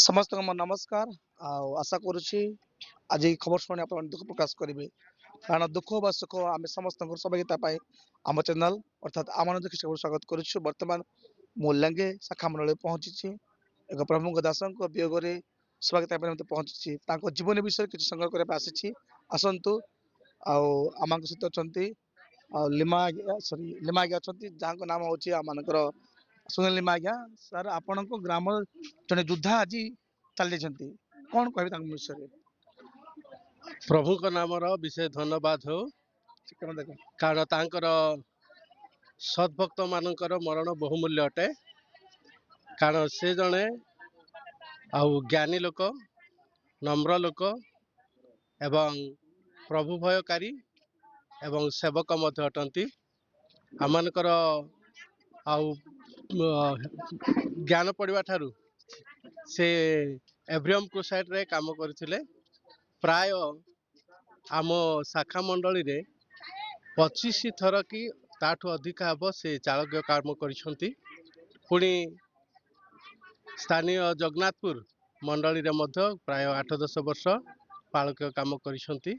समस्त को मोर नमस्कार। आशा करुच्ची आज ये खबर शुणी आप दुख प्रकाश करेंगे कारण दुख बा सुख आम समस्त सहभागिता आम चैनल अर्थात आम दुख स्वागत करुच्छू। बर्तमान मुलांगे शाखा मंडल पहुंची एक प्रमुख दास वियोग स्वागत पहुंची जीवन विषय किसी संग्रह करने आसी आसतु आम सहित अच्छा लिमा सॉरी लिमा आज्ञा अच्छा जहाँ नाम हूँ आम सुनील लिमा आज्ञा सर आपण ग्राम जड़े योद्धा आज चली जाती कौन कह विषय प्रभु का नाम विशेष धन्यवाद हो कारण तांकर सद्भक्त मानकर मरण बहुमूल्य अटे कारण से जड़े ज्ञानी लोक नम्र लोक एवं प्रभु भयकारी एवं सेवक मध्य अटंती आमनकर ज्ञान पढ़ा ठारू से एवरियम क्रुसाइड रे काम करथिले। प्राय आम शाखा मंडली रे 25 थर कि ताठू अधिक हम से चालक काम करिसंती। पुणी स्थानीय जगन्नाथपुर मंडली रे मध्य प्राय 8-10 वर्ष पालक काम करिसंती।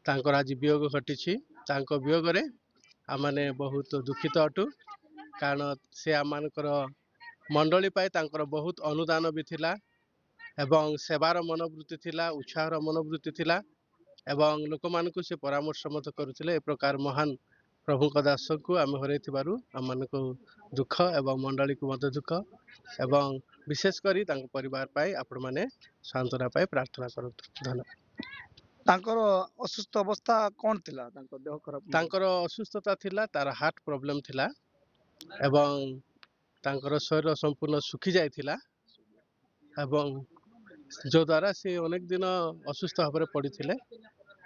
तांकर आज वियोग घटी वियोग रे आमने बहुत दुखित अटू कारण से आमकर मंडली पाई तांकर बहुत अनुदान भी थिला एवं सेवार मनोवृत्ति थिला उत्साहर मनोवृत्ति थिला एवं लोक मान से परामर्श मत करुले। ए प्रकार महान प्रभु दास को आम हर आम को दुख एवं मंडली को मत दुख एवं विशेषकर परिवार पाई आपण मैंने सांत्वना पाई प्रार्थना करूँ। धन्यवाद। असुस्थ अवस्था कौन थिला देह खराब तांकर असुस्थता थिला तार हार्ट प्रॉब्लम थिला एवं तांकर शरीर संपूर्ण सुखी जाइथिला एवं जो द्वारा से अनेक दिन असुस्थ भाव पड़ी थे।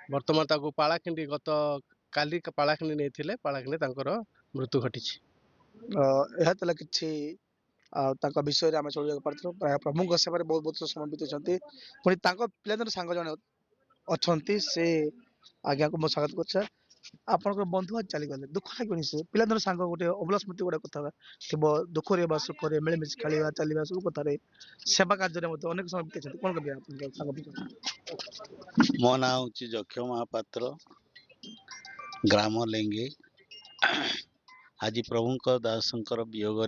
वर्तमान ताको पालाखिंडी गत काली पालाखिंडी नहीं पालाखिंडी तांकर मृत्यु घटी विषय आम चल प्राय प्रभु सेवा बहुत बहुत समय बीते पुणी पिला सांग जन अच्छा से आज्ञा को स्वागत कर आप बंधु आज चलीगले दुख लगे से पिला सांग गोटे अबला स्मृति गोटे कथा दुखरे सुख मिलमिश खेल चलवा सब कथार सेवा कार्य अनेक समय बीते कौन कह मो ना हूँ जक्ष महापात्र ग्राम लेंगे। आज प्रभु दासंकर वियोग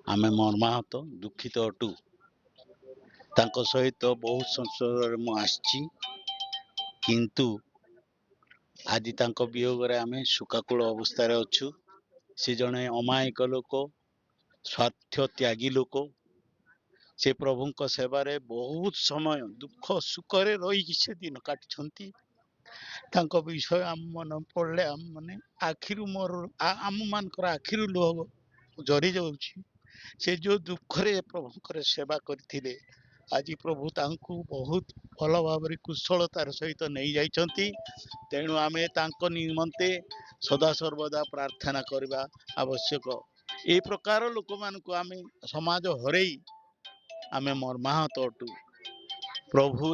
आमे मर्माहत दुखित अटू सहित बहुत संसद आसी किंतु आज वियोग आमे सुकाकूल अवस्था अच्छु। से जड़े अमायिक लोक स्वार्थ त्यागी लोक से प्रभु सेवारे बहुत समय दुख सुख रही से दिन काटि विषय आम मन पढ़ले आम माने आखिरु मोर आम मानकर आखिरु लुह झरी जाउछि। से जो दुखरे प्रभु सेवा करथिले आज प्रभु तांकु बहुत भल भाव कुशलतार सहित नहीं जाइछंती। तेणु आमे तांको निमंते सदा सर्वदा प्रार्थना करबा आवश्यक। ए प्रकार लोक मानकु आमे समाज हरई आमे मर्माहत अटू। प्रभु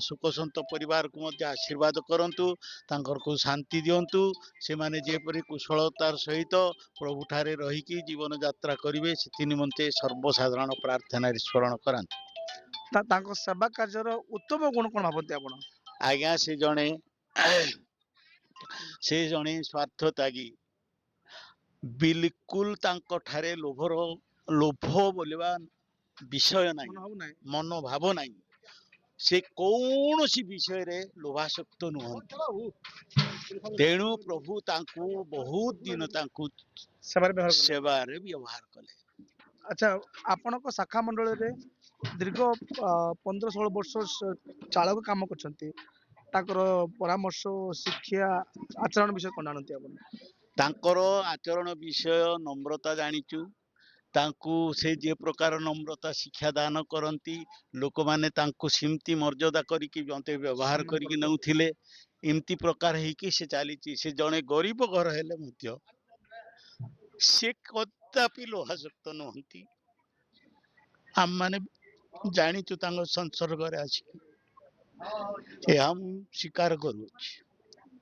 सुख संत परिवार को मध्य आशीर्वाद करंतु तांकर को शांति दियंतु से माने जेपरि कुशलतार सहित प्रभु ठारे रही की जीवन यात्रा करिवे से निमंते सर्वसाधारण प्रार्थना स्मरण करांतु। सेवा कार्य उत्तम गुण कौन भावती आप आज्ञा से जने स्वार्थ त्यागी बिल्कुल तांको ठारे लोभ बोलवा विषय नहीं मनोभाव नहीं। से कौन सी विषय रे लोभासक्त नुहंती। तेणु प्रभु तांकु बहुत दिन तांकु सेवारे व्यवहार कले। अच्छा आपण शाखा मंडल रे दीर्घ 15-16 वर्ष चालक काम करछंती परामर्श शिक्षा आचरण विषय कौन जानती तांकर आचरण विषय नम्रता जानिचु। तांकु से जे प्रकार नम्रता शिक्षा दान करती लोक माने तांकु सिमती मर्यादा करिकी जंते व्यवहार करिकी नउथिले इमती प्रकार हेकी से चलीची। से जने गरीब घर हेले मध्य से कदापि लोहासक्त नहंती। आम माने जानिचु तांको संसर्ग रे आसी हम स्वीकार करूछि।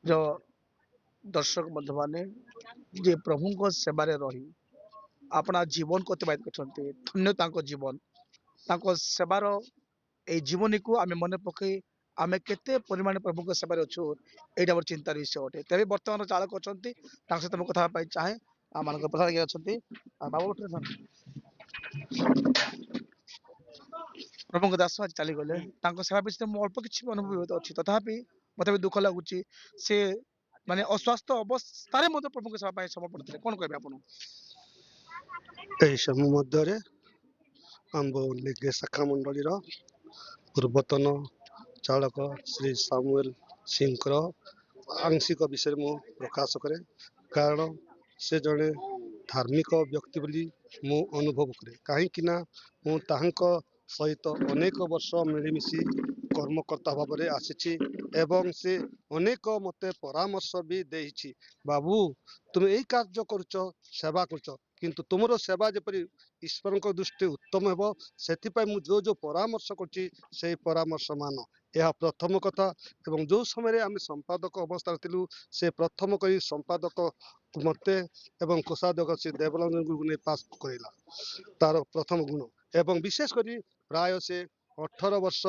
जो दर्शक बंधु माने जे प्रभु को सेवा रे रही अपना जीवन को अतिबाहित करछंती धन्य तांको जीवन सेवार ए जीवनी को आम मन पकई आम केते परिमाण प्रभु सेवार अच्छु यहाँ मोर चिंतार विषय अटे तेज बर्तमान चालक अच्छा सहित मुझे कथा चाहे मान प्रधान अच्छा बाबू प्रभु दास आज चलीगले सेवा विषय में अल्प किसी अनुभव अच्छी तथापि मत भी दुख लगुच से माने अस्वास्थ्य अवस्था प्रभु सेवा समर्पण थे कौन कहे आप ଏହି ସମୟ ମଧ୍ୟରେ ଆମ୍ଭ ଲେଗେ ଶାଖା ମଣ୍ଡଳୀର ପୂର୍ବତନ ଚାଳକ ଶ୍ରୀ ସାମୁଏଲ ସିଂଙ୍କର ଆଂଶିକ ବିଷୟରେ ମୁଁ ପ୍ରକାଶ କରେ କାରଣ ସେ ଜଣେ ଧାର୍ମିକ ବ୍ୟକ୍ତି ବୋଲି ମୁଁ ଅନୁଭବ କରେ କାହିଁକି ନା ମୁଁ ତାହାଙ୍କ ସହିତ ଅନେକ ବର୍ଷ ମିଳିମିଶି କର୍ମକର୍ତ୍ତା ଭାବରେ ଆସିଛି ଏବଂ ସେ ଅନେକ ମୋତେ ପରାମର୍ଶ ବି ଦେଇଛି ବାବୁ ତୁମେ ଏଇ କାର୍ଯ୍ୟ କରୁଛ ସେବା କରୁଛ କିନ୍ତୁ ତୁମର ସେବା ଯେପରି ଈଶ୍ୱରଙ୍କ ଦୃଷ୍ଟି ଉତ୍ତମ ହେବ ସେଥିପାଇଁ ମୁଁ ଯୋଉ ପରାମର୍ଶ କରୁଛି ସେଇ ପରାମର୍ଶ ମାନ ଏହା ପ୍ରଥମ କଥା ଏବଂ ଯୋଉ ସମୟରେ ଆମେ ସମ୍ପାଦକ ଅବସ୍ଥାରେ ଥିଲୁ ସେ ପ୍ରଥମ କରି ସମ୍ପାଦକ ମୋତେ ଏବଂ କୋଷାଧ୍ୟକ୍ଷ ଶ୍ରୀ ଦେବରଞ୍ଜନଙ୍କୁ ନେଇ ପାସ୍ କରିଲା ତାର ପ୍ରଥମ ଗୁଣ ଏବଂ ବିଶେଷ କରି ପ୍ରାୟ ସେ 18 ବର୍ଷ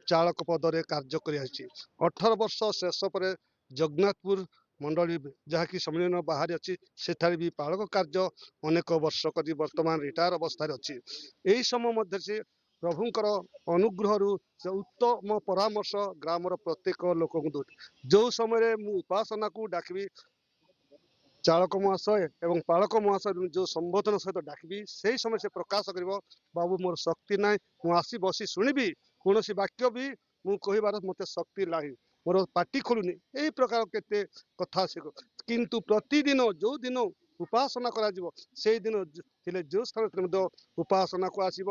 ଚାଳକ ପଦରେ କାର୍ଯ୍ୟ କରି ଆସିଛି 18 ବର୍ଷ ଶେଷ ପରେ ଜଗନ୍ନାଥପୁର ମଣ୍ଡଳୀ ଯାହାକି ସମ୍ମିଳନୀ ବାହାରେ ଅଛି ସେଠାରେ ବି ପାଳକ କାର୍ଯ୍ୟ ଅନେକ ବର୍ଷ କରି ବର୍ତ୍ତମାନ ରିଟାୟାର ଅବସ୍ଥାରେ ଅଛି ଏହି ସମୟ ମଧ୍ୟରେ ସେ ପ୍ରଭୁଙ୍କର ଅନୁଗ୍ରହରୁ ସେ ଉତ୍ତମ ପରାମର୍ଶ ଗ୍ରାମର ପ୍ରତ୍ୟେକ ଲୋକଙ୍କୁ ଦେଉଛି ଯୋଉ ସମୟରେ ମୁଁ ଉପାସନାକୁ ଡାକିବି ଚାଳକ ମହାଶୟ ଏବଂ ପାଳକ ମହାଶୟ ଯୋଉ ସମ୍ବୋଧନ ସହିତ ଡାକିବି ସେଇ ସମୟ ସେ ପ୍ରକାଶ କରିବ ବାବୁ ମୋର ଶକ୍ତି ନାହିଁ ମୁଁ ଆସି ବସି ଶୁଣିବି କୌଣସି ବାକ୍ୟ ବି ମୁଁ କହିବାର ମୋତେ ଶକ୍ତି ନାହିଁ ମୋର ପାଟି ଖୋଲୁନି ଏହି ପ୍ରକାର କେତେ କଥା ସେ କିନ୍ତୁ ପ୍ରତିଦିନ ଯୋଉ ଦିନ ଉପାସନା କରାଯିବ ସେଇ ଦିନ ଥିଲେ ଯୋଉ ସ୍ଥାନରେ ମଧ୍ୟ ଉପାସନାକୁ ଆସିବ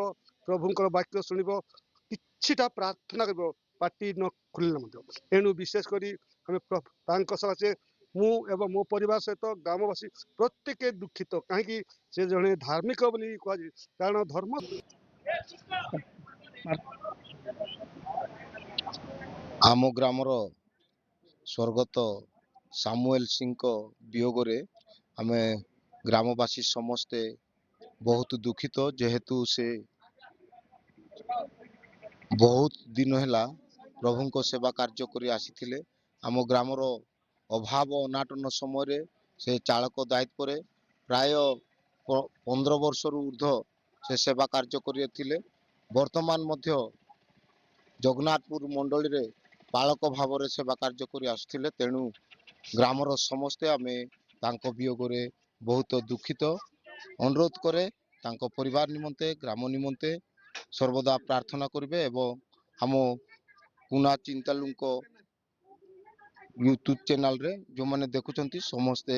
ପ୍ରଭୁଙ୍କର ବାକ୍ୟ ଶୁଣିବ କିଛିଟା ପ୍ରାର୍ଥନା କରିବ ପାଟି ନ ଖୋଲିଲେ ମଧ୍ୟ ଏଣୁ ବିଶେଷ କରି ଆମେ ତାଙ୍କ ସକାଶେ ମୁଁ ଏବଂ ମୋ ପରିବାର ସହିତ ଗ୍ରାମବାସୀ ପ୍ରତ୍ୟେକ ଦୁଃଖିତ କାହିଁକି ସେ ଜଣେ ଧାର୍ମିକ ବୋଲି କୁହାଯାଏ କାରଣ ଧର୍ମ ଆମ ଗ୍ରାମର ସ୍ୱର୍ଗତ ସାମୁଏଲ ସିଂଙ୍କ ବିୟୋଗରେ ଆମେ ଗ୍ରାମବାସୀ ସମସ୍ତେ ବହୁତ ଦୁଃଖିତ ଯେହେତୁ ସେ ବହୁତ ଦିନ ହେଲା ପ୍ରଭୁଙ୍କ ସେବା କାର୍ଯ୍ୟ କରି ଆସିଥିଲେ ଆମ ଗ୍ରାମର ଅଭାବ ଅନାଟନ ସମୟରେ ସେ ଚାଳକ ଦାୟିତ୍ୱରେ ପ୍ରାୟ 15 ବର୍ଷରୁ ଉର୍ଦ୍ଧ୍ୱ ସେ ସେବା କାର୍ଯ୍ୟ କରିଥିଲେ ବର୍ତ୍ତମାନ ମଧ୍ୟ ଜଗନ୍ନାଥପୁର ମଣ୍ଡଳୀରେ ପାଳକ ଭାବରେ ସେବା କାର୍ଯ୍ୟ କରି ଆସୁଥିଲେ ତେଣୁ ଗ୍ରାମର ସମସ୍ତେ ଆମେ ତାଙ୍କ ବିୟୋଗରେ ବହୁତ ଦୁଃଖିତ ଅନୁରୋଧ କରେ ତାଙ୍କ ପରିବାର ନିମନ୍ତେ ଗ୍ରାମ ନିମନ୍ତେ ସର୍ବଦା ପ୍ରାର୍ଥନା କରିବେ ଏବଂ ଆମ ପୁନା ଚିନ୍ତାଲୁଙ୍କ ୟୁଟ୍ୟୁବ ଚ୍ୟାନେଲରେ ଯେଉଁମାନେ ଦେଖୁଛନ୍ତି ସମସ୍ତେ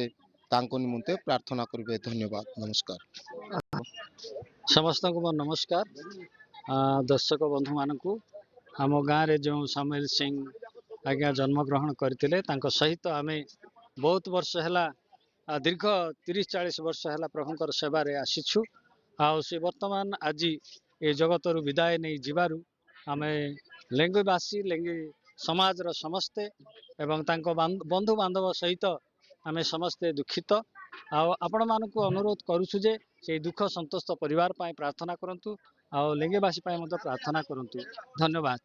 ତାଙ୍କ ନିମନ୍ତେ ପ୍ରାର୍ଥନା କରିବେ ଧନ୍ୟବାଦ ନମସ୍କାର ସମସ୍ତଙ୍କୁ ମୋର ନମସ୍କାର ଦର୍ଶକ ବନ୍ଧୁମାନଙ୍କୁ ଆମ ଗାଁରେ ଯେଉଁ ସାମୁଏଲ ସିଂ ଆଜ୍ଞା ଜନ୍ମଗ୍ରହଣ କରିଥିଲେ ତାଙ୍କ ସହିତ ଆମେ ବହୁତ ବର୍ଷ ହେଲା ଦୀର୍ଘ 30-40 ବର୍ଷ ହେଲା ପ୍ରଭୁଙ୍କର ସେବାରେ ଆସିଛୁ ଆଉ ସେ ବର୍ତ୍ତମାନ ଆଜି ଏ ଜଗତରୁ ବିଦାୟ ନେଇ ଯିବାରୁ ଆମେ ଲେଙ୍ଗିବାସୀ ଲେଙ୍ଗି ସମାଜର ସମସ୍ତେ ଏବଂ ତାଙ୍କ ବନ୍ଧୁ ବାନ୍ଧବ ସହିତ ଆମେ ସମସ୍ତେ ଦୁଃଖିତ ଆଉ ଆପଣମାନଙ୍କୁ ଅନୁରୋଧ କରୁଛୁ ଯେ ସେଇ ଦୁଃଖ ସନ୍ତସ୍ତ ପରିବାର ପାଇଁ ପ୍ରାର୍ଥନା କରନ୍ତୁ ଆଉ ଲେଙ୍ଗିବାସୀ ପାଇଁ ମଧ୍ୟ ପ୍ରାର୍ଥନା କରନ୍ତୁ ଧନ୍ୟବାଦ